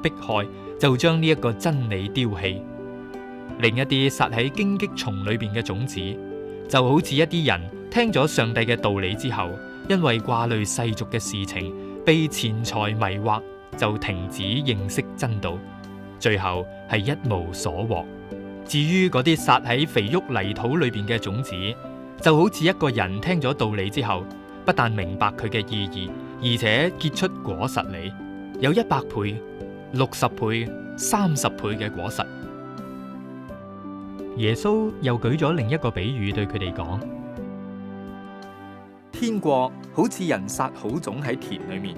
迫害，就將呢一個真理丟棄。另一啲撒喺荊棘叢裏邊嘅種子，就好似一啲人聽咗上帝嘅道理之後，因為掛慮世俗嘅事情，被錢財迷惑，就停止認識真道，最後係一無所獲。至於嗰啲撒喺肥沃泥土裏邊嘅種子，就好似一個人聽咗道理之後，不但明白佢嘅意義，而且結出果實嚟，有100倍、60倍、30倍嘅果實。耶穌又舉咗另一個比喻對佢哋講：天國好似人撒好種喺田裏面，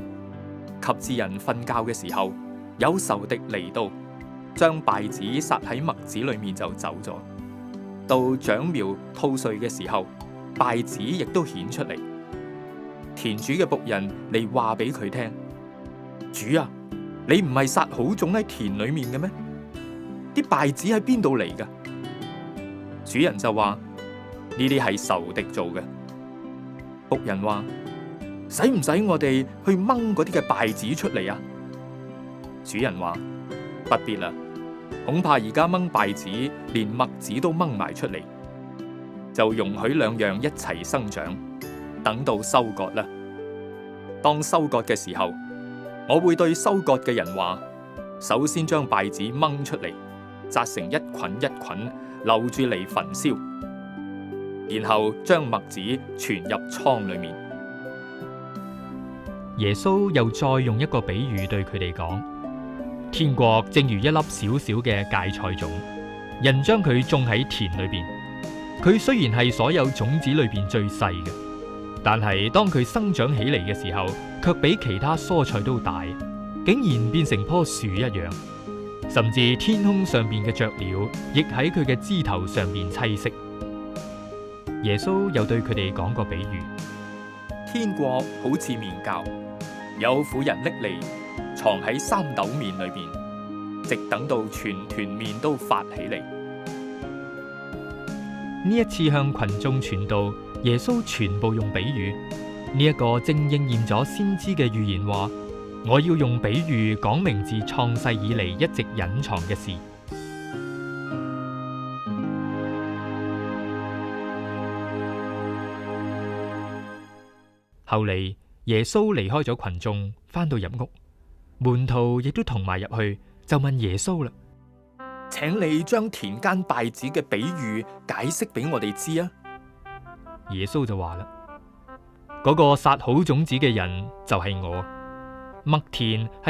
及至人瞓覺嘅時候，有仇敵嚟到，將稗子撒喺麥子裏面就走咗。到長苗吐穗嘅時候，稗子亦都顯出嚟。田主嘅僕人嚟話俾佢聽：主啊，你唔係撒好種喺田裏面嘅咩？啲稗子喺邊度嚟噶？主人就話：呢啲係仇敵做嘅。僕人話：使唔使我哋去掹嗰啲嘅稗子出嚟啊？主人話：不必啦，恐怕而家掹稗子，連麥子都掹埋出嚟，就容許兩樣一齊生長，等到收割啦。當收割嘅時候，我會對收割嘅人話：首先將稗子掹出嚟，紮成一捆一捆，留住嚟焚燒，然後將麥子存入倉裏面。耶穌又再用一個比喻對佢哋講：天國正如一粒小小嘅芥菜種，人將佢種喺田裏邊。佢雖然係所有種子裏邊最細嘅，但係當佢生長起嚟嘅時候，卻比其他蔬菜都大，竟然變成棵樹一樣。甚至天空上邊嘅雀鳥，亦喺佢嘅枝頭上邊棲息。耶穌又對佢哋講個比喻：天國好似麵酵，有婦人拎嚟藏喺3斗麵裏邊，直等到全團麵都發起嚟。呢一次向群眾傳道，耶穌全部用比喻。呢一個正應驗咗先知嘅預言話：我要用比喻講明自創世以嚟一直隱藏嘅事。後嚟耶穌離開咗群眾，翻到入屋，門徒亦都同埋入去，就問耶穌啦：請你將田間稗子嘅比喻解釋俾我哋知啊！耶穌就話啦：嗰個撒好種子嘅人就係我，麥田係